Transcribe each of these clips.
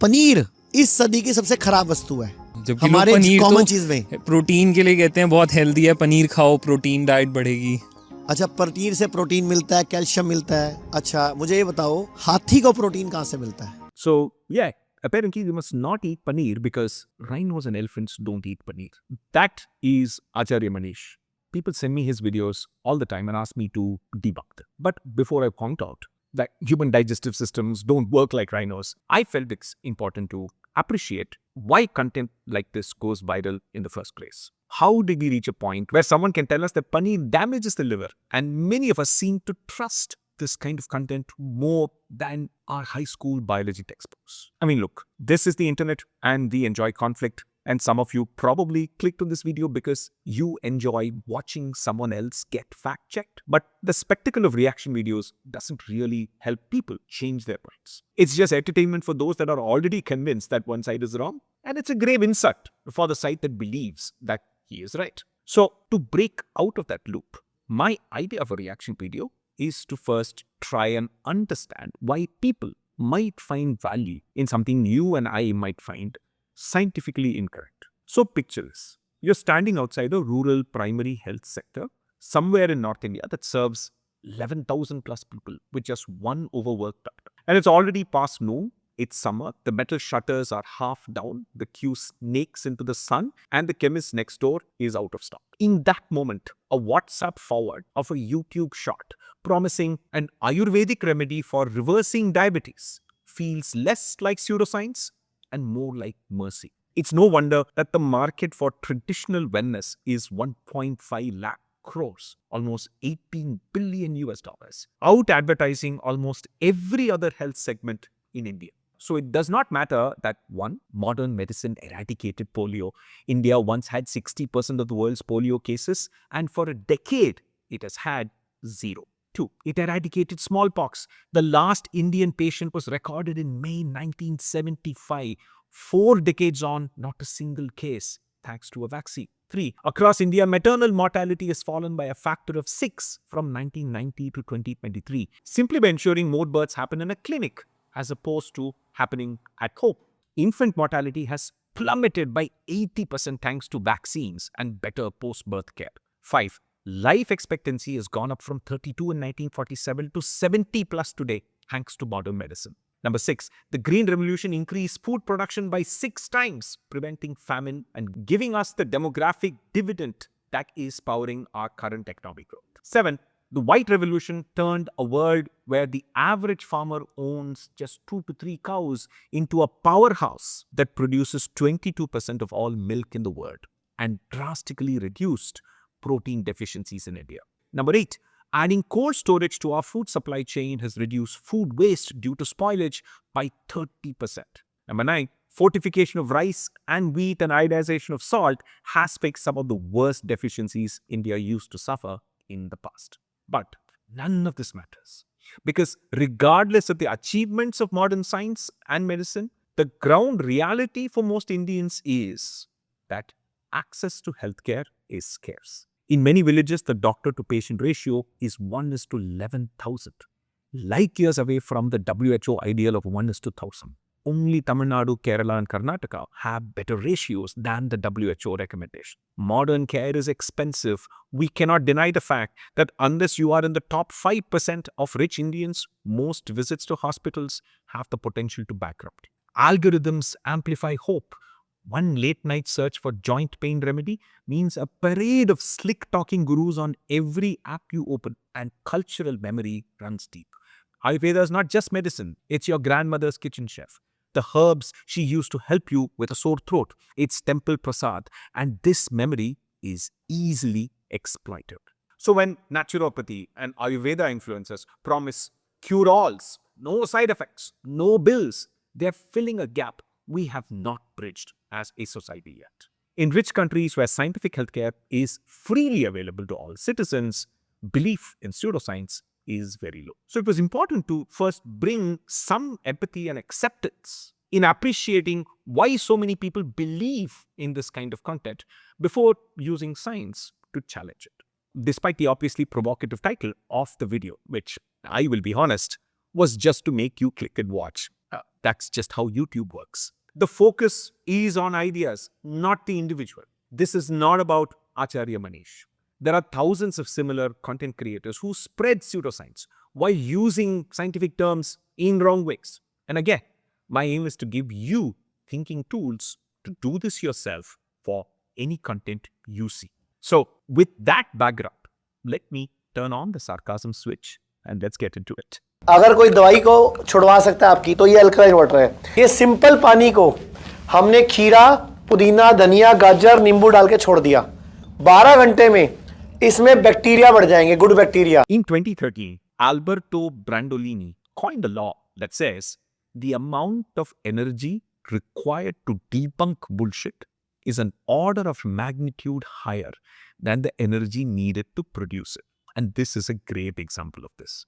पनीर इस सदी की सबसे खराब वस्तु है जबकि लोग हमारे पनीर कॉमन तो चीज में। प्रोटीन के लिए कहते हैं बहुत हेल्दी है, पनीर खाओ, प्रोटीन डाइट बढ़ेगी। अच्छा, पनीर से प्रोटीन मिलता है, कैल्शियम मिलता है। अच्छा, मुझे ये बताओ हाथी को प्रोटीन कहाँ से मिलता है? So, yeah, apparently you must not eat paneer because rhinos and elephants don't eat paneer. That is Acharya Manish. People send me his videos all the time and ask me to debunk them. But before I point out that human digestive systems don't work like rhinos, I felt it's important to appreciate why content like this goes viral in the first place. How did we reach a point where someone can tell us that paneer damages the liver? And many of us seem to trust this kind of content more than our high school biology textbooks. I mean, look, this is the internet and we enjoy conflict. And some of you probably clicked on this video because you enjoy watching someone else get fact checked. But the spectacle of reaction videos doesn't really help people change their minds. It's just entertainment for those that are already convinced that one side is wrong. And it's a grave insult for the side that believes that he is right. So to break out of that loop, my idea of a reaction video is to first try and understand why people might find value in something you and I might find scientifically incorrect. So picture this. You're standing outside a rural primary health sector somewhere in North India that serves 11,000 plus people with just one overworked doctor. And it's already past noon. It's summer, the metal shutters are half down, the queue snakes into the sun, and the chemist next door is out of stock. In that moment, a WhatsApp forward of a YouTube shot promising an Ayurvedic remedy for reversing diabetes feels less like pseudoscience and more like mercy. It's no wonder that the market for traditional wellness is 1.5 lakh crores, almost 18 billion US dollars, out advertising almost every other health segment in India. So it does not matter that one, modern medicine eradicated polio. India once had 60% of the world's polio cases, and for a decade it has had zero. Two, it eradicated smallpox. The last Indian patient was recorded in May 1975. 4 decades on, not a single case, thanks to a vaccine. 3, across India, maternal mortality has fallen by a factor of 6 from 1990 to 2023, simply by ensuring more births happen in a clinic as opposed to happening at home. Infant mortality has plummeted by 80% thanks to vaccines and better post-birth care. 5, life expectancy has gone up from 32 in 1947 to 70 plus today thanks to modern medicine. Number 6, the Green Revolution increased food production by 6 times, preventing famine and giving us the demographic dividend that is powering our current economic growth. 7, the White Revolution turned a world where the average farmer owns just 2 to 3 cows into a powerhouse that produces 22% of all milk in the world and drastically reduced protein deficiencies in India. Number 8, adding cold storage to our food supply chain has reduced food waste due to spoilage by 30%. Number 9, fortification of rice and wheat and iodization of salt has fixed some of the worst deficiencies India used to suffer in the past. But none of this matters because regardless of the achievements of modern science and medicine, the ground reality for most Indians is that access to healthcare is scarce. In many villages, the doctor-to-patient ratio is 1:11,000, light years away from the WHO ideal of 1:1,000. Only Tamil Nadu, Kerala and Karnataka have better ratios than the WHO recommendation. Modern care is expensive. We cannot deny the fact that unless you are in the top 5% of rich Indians, most visits to hospitals have the potential to bankrupt. Algorithms amplify hope. One late night search for joint pain remedy means a parade of slick talking gurus on every app you open, and cultural memory runs deep. Ayurveda is not just medicine, it's your grandmother's kitchen chef. The herbs she used to help you with a sore throat, it's temple prasad, and this memory is easily exploited. So when naturopathy and Ayurveda influencers promise cure-alls, no side effects, no bills, they're filling a gap we have not bridged as a society yet. In rich countries where scientific healthcare is freely available to all citizens, belief in pseudoscience is very low. So it was important to first bring some empathy and acceptance in appreciating why so many people believe in this kind of content before using science to challenge it. Despite the obviously provocative title of the video, which I will be honest, was just to make you click and watch. That's just how YouTube works. The focus is on ideas, not the individual. This is not about Acharya Manish. There are thousands of similar content creators who spread pseudoscience while using scientific terms in wrong ways. And again, my aim is to give you thinking tools to do this yourself for any content you see. So, with that background, let me turn on the sarcasm switch and let's get into it. अगर कोई दवाई को छुड़वा सकता है आपकी तो ये अल्कलाइन वाटर है। ये सिंपल पानी को हमने खीरा, पुदीना, धनिया, गाजर, नींबू डाल के छोड़ दिया। 12 घंटे में इसमें बैक्टीरिया बढ़ जाएंगे, good bacteria. In 2013, Alberto Brandolini coined a law that says the amount of energy required to debunk bullshit is an order of magnitude higher than the energy needed to produce it. And this is a great example of this.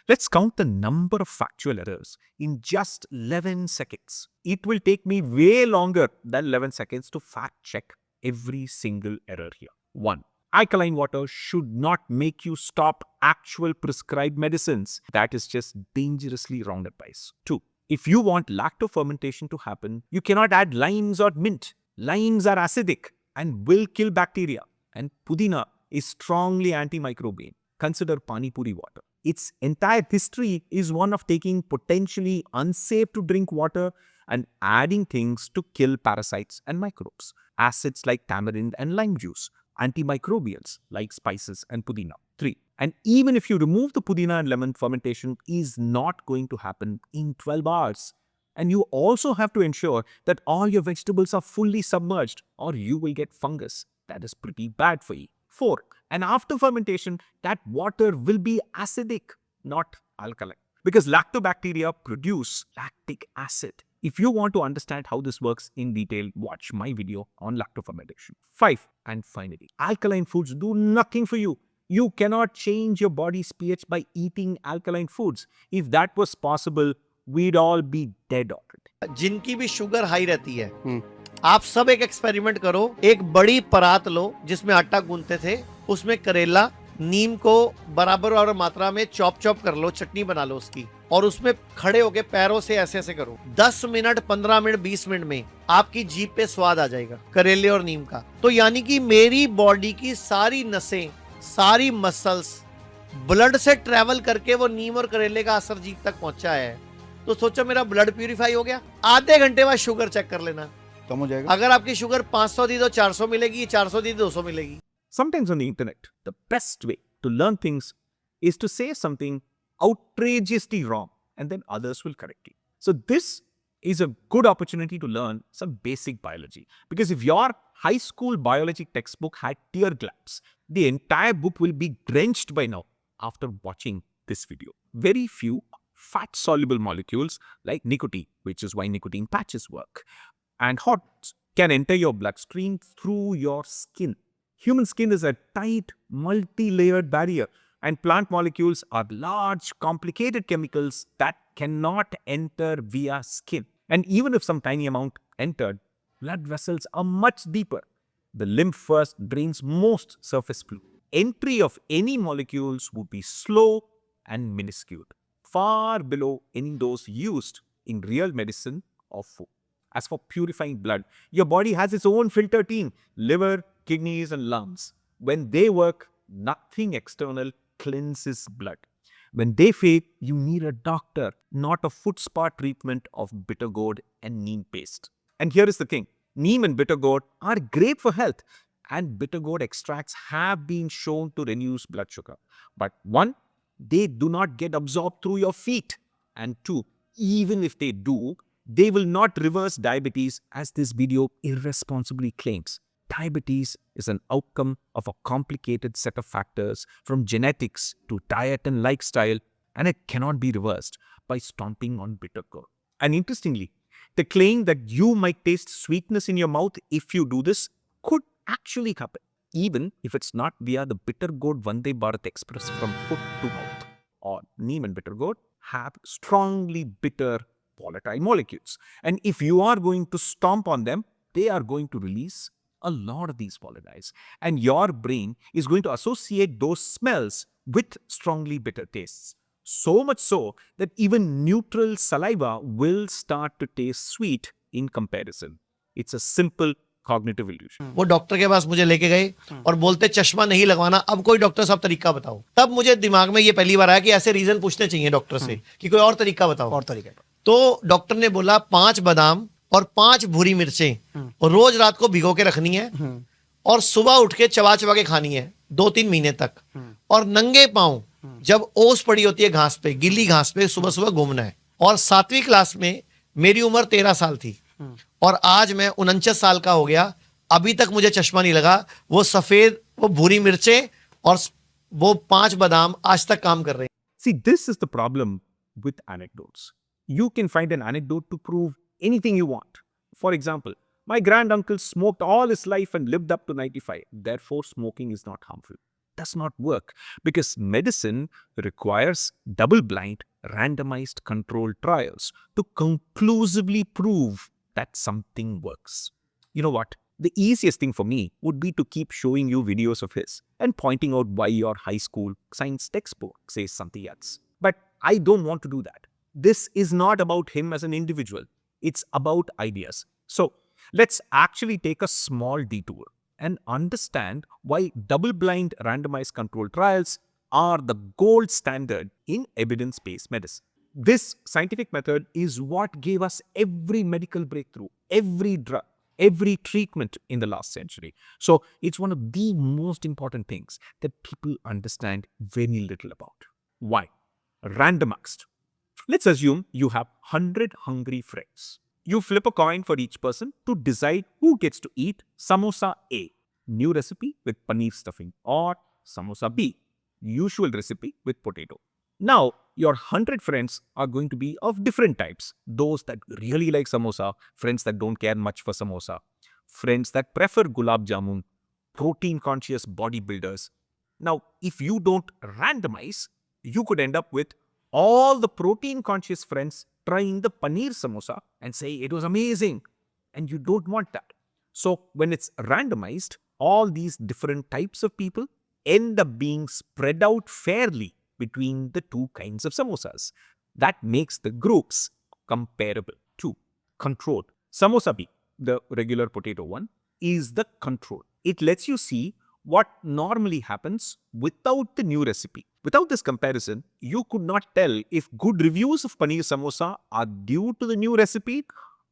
Let's count the number of factual errors in just 11 seconds. It will take me way longer than 11 seconds to fact check every single error here. 1. Alkaline water should not make you stop actual prescribed medicines. That is just dangerously wrong advice. 2. If you want lacto-fermentation to happen, you cannot add limes or mint. Limes are acidic and will kill bacteria. And pudina is strongly antimicrobial. Consider pani puri water. Its entire history is one of taking potentially unsafe to drink water and adding things to kill parasites and microbes. Acids like tamarind and lime juice. Antimicrobials like spices and pudina. 3. And even if you remove the pudina and lemon, fermentation is not going to happen in 12 hours. And you also have to ensure that all your vegetables are fully submerged or you will get fungus. That is pretty bad for you. 4. And after fermentation, that water will be acidic, not alkaline. Because lactobacteria produce lactic acid. If you want to understand how this works in detail, watch my video on lactofermentation. 5. And finally, alkaline foods do nothing for you. You cannot change your body's pH by eating alkaline foods. If that was possible, we'd all be dead already. जिनकी भी sugar high रहती है, आप सब एक experiment करो। एक बड़ी परात लो जिसमें आटा गूंथते थे, उसमें करेला, नीम को बराबर और मात्रा में चॉप कर लो, चटनी बना लो उसकी, और उसमें खड़े होके पैरों से ऐसे ऐसे करो। 10 मिनट, 15 मिनट, 20 मिनट में आपकी जीभ पे स्वाद आ जाएगा करेले और नीम का। तो यानी कि मेरी बॉडी की सारी नसें, सारी मसल्स ब्लड से ट्रेवल करके वो नीम और करेले का असर जीभ तक पहुंचा है। तो सोचो मेरा ब्लड प्यूरिफाई हो गया। आधे घंटे बाद शुगर चेक कर लेना, कम हो जाएगा। अगर आपकी शुगर 500 दी तो 400 मिलेगी, 400 दी तो 200 मिलेगी। Sometimes on the internet, the best way to learn things is to say something outrageously wrong and then others will correct you. So this is a good opportunity to learn some basic biology. Because if your high school biology textbook had tear glimpse, the entire book will be drenched by now after watching this video. Very few fat-soluble molecules like nicotine, which is why nicotine patches work, and hormones can enter your bloodstream through your skin. Human skin is a tight, multi-layered barrier, and plant molecules are large, complicated chemicals that cannot enter via skin. And even if some tiny amount entered, blood vessels are much deeper. The lymph first drains most surface fluid. Entry of any molecules would be slow and minuscule, far below any dose used in real medicine or food. As for purifying blood, your body has its own filter team, liver, kidneys and lungs. When they work, nothing external cleanses blood. When they fail, you need a doctor, not a foot spa treatment of bitter gourd and neem paste. And here is the thing, neem and bitter gourd are great for health, and bitter gourd extracts have been shown to reduce blood sugar. But 1, they do not get absorbed through your feet. And 2, even if they do, they will not reverse diabetes as this video irresponsibly claims. Diabetes is an outcome of a complicated set of factors from genetics to diet and lifestyle, and it cannot be reversed by stomping on bitter gourd. And interestingly, the claim that you might taste sweetness in your mouth if you do this could actually happen, even if it's not via the bitter gourd Vande Bharat Express from foot to mouth. Or neem and bitter gourd have strongly bitter volatile molecules. And if you are going to stomp on them, they are going to release a lot of these volatiles. And your brain is going to associate those smells with strongly bitter tastes. So much so that even neutral saliva will start to taste sweet in comparison. It's a simple cognitive illusion. वो doctor के पास मुझे लेके गए और बोलते चश्मा नहीं लगवाना, अब कोई डॉक्टर साहब तरीका बताओ। तब मुझे दिमाग में ये पहली बार आया कि ऐसे रीजन पूछने चाहिए डॉक्टर से कि कोई और तरीका बताओ। और तरीका तो डॉक्टर ने बोला 5 बादाम और 5 भूरी मिर्चें और रोज रात को भिगो के रखनी है और सुबह उठ के चबा चबा के खानी है 2-3 महीने तक, और नंगे पांव जब ओस पड़ी होती है घास पे, गीली घास पे सुबह सुबह घूमना है। और 7वीं क्लास में मेरी उम्र 13 साल थी और आज मैं 49 साल का हो गया, अभी तक मुझे चश्मा नहीं लगा। वो सफेद, वो भूरी मिर्चें और वो 5 बादाम आज तक काम कर रहे हैं। See, this is the problem with anecdotes. You can find an anecdote to prove anything you want. For example, my granduncle smoked all his life and lived up to 95. Therefore, smoking is not harmful. Does not work because medicine requires double-blind, randomized controlled trials to conclusively prove that something works. You know what? The easiest thing for me would be to keep showing you videos of his and pointing out why your high school science textbook says something else. But I don't want to do that. This is not about him as an individual. It's about ideas. So let's actually take a small detour and understand why double-blind randomized controlled trials are the gold standard in evidence-based medicine. This scientific method is what gave us every medical breakthrough, every drug, every treatment in the last century. So it's one of the most important things that people understand very little about. Why? Randomized. Let's assume you have 100 hungry friends. You flip a coin for each person to decide who gets to eat samosa A, new recipe with paneer stuffing, or samosa B, usual recipe with potato. Now, your 100 friends are going to be of different types. Those that really like samosa, friends that don't care much for samosa, friends that prefer gulab jamun, protein-conscious bodybuilders. Now, if you don't randomize, you could end up with all the protein-conscious friends trying the paneer samosa and say it was amazing. And you don't want that. So, when it's randomized, all these different types of people end up being spread out fairly between the two kinds of samosas. That makes the groups comparable. 2. Control. Samosa B, the regular potato one, is the control. It lets you see what normally happens without the new recipe. Without this comparison, you could not tell if good reviews of paneer samosa are due to the new recipe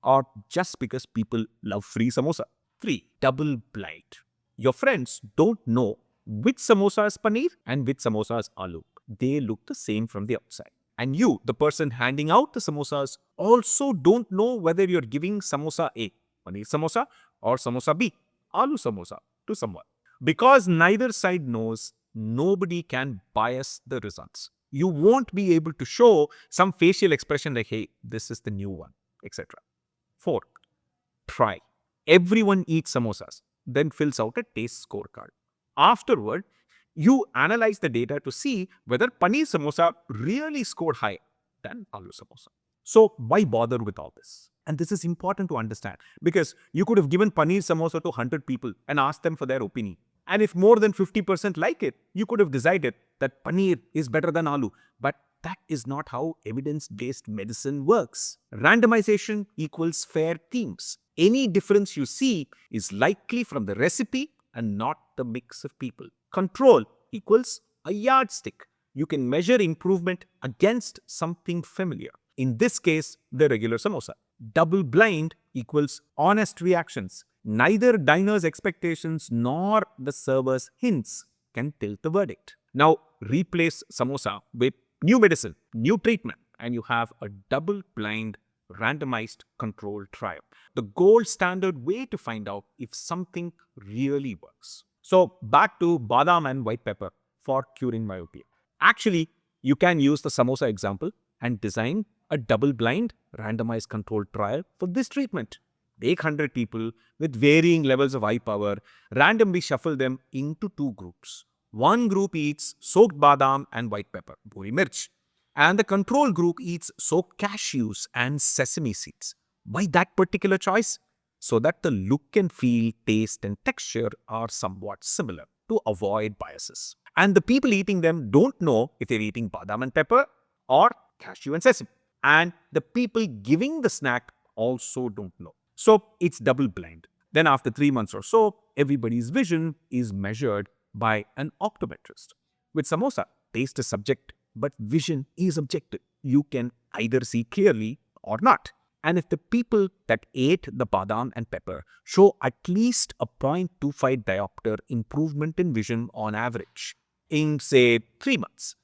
or just because people love free samosa. 3. Double blind. Your friends don't know which samosa is paneer and which samosa is aloo. They look the same from the outside. And you, the person handing out the samosas, also don't know whether you're giving samosa A, paneer samosa, or samosa B, aloo samosa, to someone. Because neither side knows, nobody can bias the results. You won't be able to show some facial expression like, hey, this is the new one, etc. 4. Try. Everyone eats samosas, then fills out a taste scorecard. Afterward, you analyze the data to see whether paneer samosa really scored higher than aloo samosa. So why bother with all this? And this is important to understand because you could have given paneer samosa to 100 people and asked them for their opinion. And if more than 50% like it, you could have decided that paneer is better than aloo. But that is not how evidence-based medicine works. Randomization equals fair themes. Any difference you see is likely from the recipe and not the mix of people. Control equals a yardstick. You can measure improvement against something familiar. In this case, the regular samosa. Double blind equals honest reactions. Neither diner's expectations nor the server's hints can tilt the verdict. Now, replace samosa with new medicine, new treatment, and you have a double-blind, randomized controlled trial. The gold standard way to find out if something really works. So, back to badam and white pepper for curing myopia. Actually, you can use the samosa example and design a double-blind, randomized controlled trial for this treatment. Take 100 people with varying levels of eye power, randomly shuffle them into 2 groups. One group eats soaked badam and white pepper, buri mirch, and the control group eats soaked cashews and sesame seeds. Why that particular choice? So that the look and feel, taste and texture are somewhat similar to avoid biases. And the people eating them don't know if they're eating badam and pepper or cashew and sesame. And the people giving the snack also don't know. So it's double blind. Then after 3 months or so, everybody's vision is measured by an optometrist. With samosa, taste is subjective, but vision is objective. You can either see clearly or not. And if the people that ate the badam and pepper show at least a 0.25 diopter improvement in vision on average in, say, 3 months,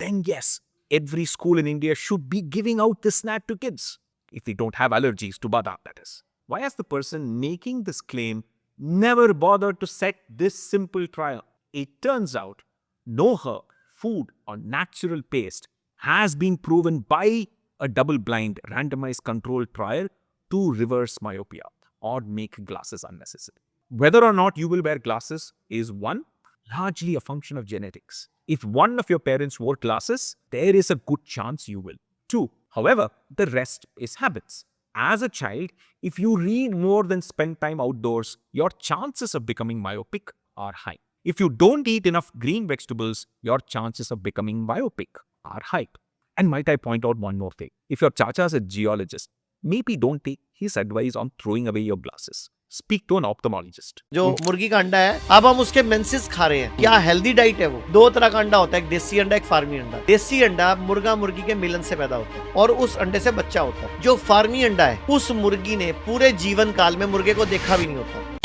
then yes, every school in India should be giving out this snack to kids. If they don't have allergies to badam, that is. Why has the person making this claim never bothered to set this simple trial? It turns out no herb, food, or natural paste has been proven by a double-blind randomized controlled trial to reverse myopia or make glasses unnecessary. Whether or not you will wear glasses is largely a function of genetics. If one of your parents wore glasses, there is a good chance you will. 2. However, the rest is habits. As a child, if you read more than spend time outdoors, your chances of becoming myopic are high. If you don't eat enough green vegetables, your chances of becoming myopic are high. And might I point out one more thing? If your chacha is a geologist, maybe don't take his advice on throwing away your glasses. Speak to an ophthalmologist. जो मुर्गी का अंडा है, अब हम उसके menses खा रहे हैं। क्या हेल्दी डाइट है वो? 2 तरह का अंडा होता है, एक देसी अंडा, एक फार्मी अंडा। देसी अंडा मुर्गा मुर्गी के मिलन से पैदा होता है और उस अंडे से बच्चा होता है। जो फार्मी अंडा है, उस मुर्गी ने पूरे जीवन काल में मुर्गे को देखा भी नहीं होता।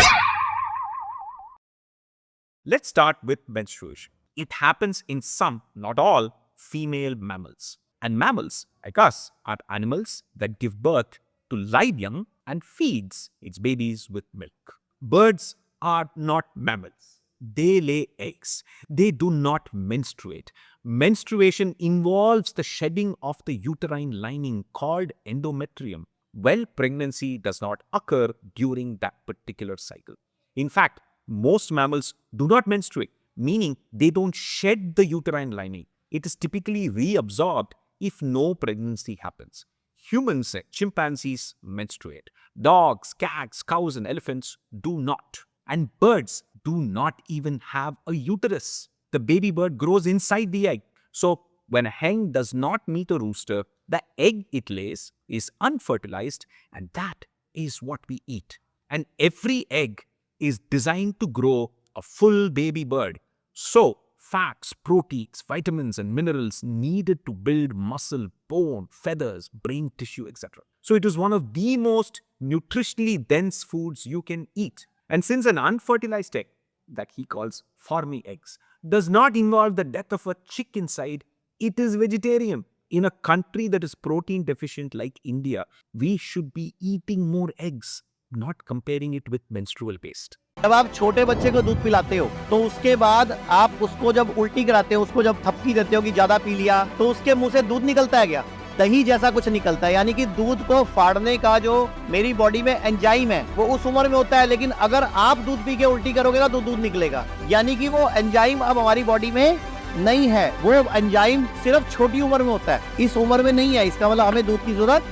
Let's start with menstruation. It happens in some, not all, female mammals. And mammals, like us, are animals that give birth to live young and feeds its babies with milk. Birds are not mammals. They lay eggs. They do not menstruate. Menstruation involves the shedding of the uterine lining called endometrium. Well, pregnancy does not occur during that particular cycle. In fact, most mammals do not menstruate, meaning they don't shed the uterine lining. It is typically reabsorbed if no pregnancy happens. Humans and chimpanzees menstruate. Dogs, cats, cows, and elephants do not. And birds do not even have a uterus. The baby bird grows inside the egg. So, when a hen does not meet a rooster, the egg it lays is unfertilized, and that is what we eat. And every egg is designed to grow a full baby bird. So, fats, proteins, vitamins, and minerals needed to build muscle, bone, feathers, brain tissue, etc. So it is one of the most nutritionally dense foods you can eat. And since an unfertilized egg, that he calls farmy eggs, does not involve the death of a chick inside, it is vegetarian. In a country that is protein deficient like India, we should be eating more eggs, not comparing it with menstrual paste. जब आप छोटे बच्चे को दूध पिलाते हो तो उसके बाद आप उसको जब उल्टी कराते हो, उसको जब थपकी देते हो कि ज्यादा पी लिया, तो उसके मुंह से दूध निकलता है क्या? दही जैसा कुछ निकलता है। यानी कि दूध को फाड़ने का जो मेरी बॉडी में एंजाइम है वो उस उम्र में होता है, लेकिन अगर आप दूध पी के उल्टी करोगे तो दूध निकलेगा। यानी कि वो एंजाइम अब हमारी बॉडी में नहीं है, वो एंजाइम सिर्फ छोटी उम्र में होता है, इस उम्र में नहीं है। इसका मतलब हमें दूध की जरूरत,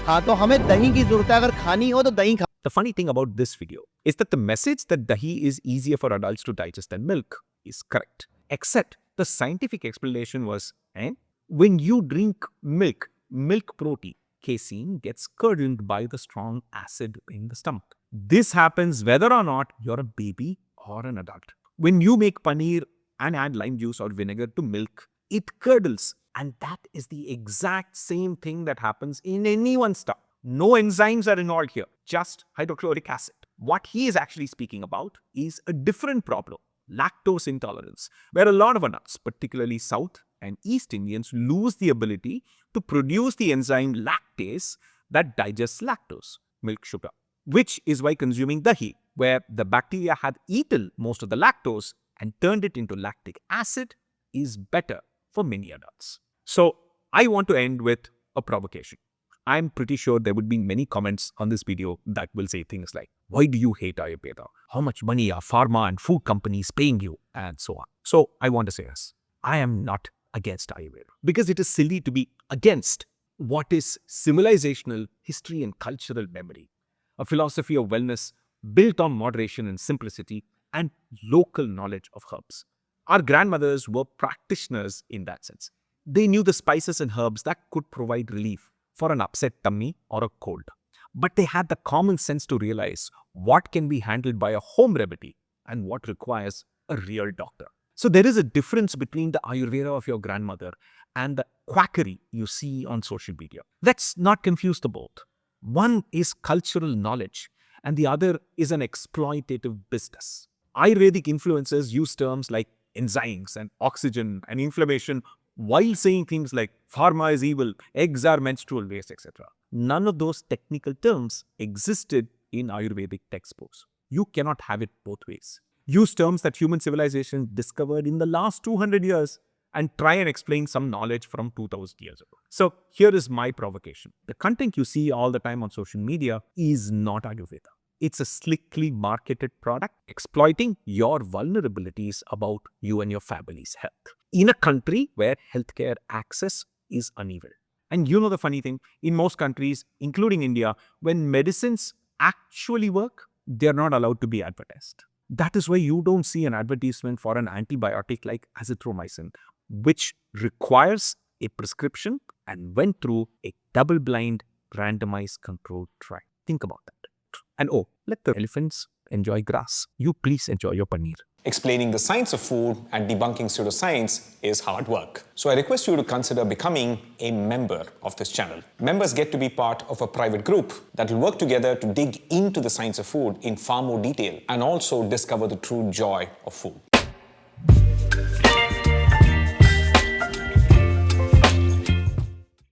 हाँ, तो हमें दही की जरूरत है। अगर खानी हो तो दही खा। The funny thing about this video is that the message that dahi is easier for adults to digest than milk is correct. Except the scientific explanation was, when you drink milk, milk protein, casein gets curdled by the strong acid in the stomach. This happens whether or not you're a baby or an adult. When you make paneer and add lime juice or vinegar to milk, it curdles. And that is the exact same thing that happens in anyone's stomach. No enzymes are involved here, just hydrochloric acid. What he is actually speaking about is a different problem, lactose intolerance, where a lot of adults, particularly South and East Indians, lose the ability to produce the enzyme lactase that digests lactose, milk sugar, which is why consuming dahi, where the bacteria had eaten most of the lactose and turned it into lactic acid, is better for many adults. So, I want to end with a provocation. I'm pretty sure there would be many comments on this video that will say things like, why do you hate Ayurveda? How much money are pharma and food companies paying you? And so on. So I want to say this. I am not against Ayurveda because it is silly to be against what is civilizational history and cultural memory. A philosophy of wellness built on moderation and simplicity and local knowledge of herbs. Our grandmothers were practitioners in that sense. They knew the spices and herbs that could provide relief for an upset tummy or a cold. But they had the common sense to realize what can be handled by a home remedy and what requires a real doctor. So there is a difference between the Ayurveda of your grandmother and the quackery you see on social media. Let's not confuse the both. One is cultural knowledge and the other is an exploitative business. Ayurvedic influencers use terms like enzymes and oxygen and inflammation while saying things like pharma is evil, eggs are menstrual waste, etc. None of those technical terms existed in Ayurvedic textbooks. You cannot have it both ways. Use terms that human civilization discovered in the last 200 years and try and explain some knowledge from 2000 years ago. So here is my provocation. The content you see all the time on social media is not Ayurveda. It's a slickly marketed product exploiting your vulnerabilities about you and your family's health in a country where healthcare access is uneven. And you know the funny thing, in most countries, including India, when medicines actually work, they're not allowed to be advertised. That is why you don't see an advertisement for an antibiotic like azithromycin, which requires a prescription and went through a double-blind, randomized controlled trial. Think about that. And oh, let the elephants enjoy grass. You please enjoy your paneer. Explaining the science of food and debunking pseudoscience is hard work. So I request you to consider becoming a member of this channel. Members get to be part of a private group that will work together to dig into the science of food in far more detail and also discover the true joy of food.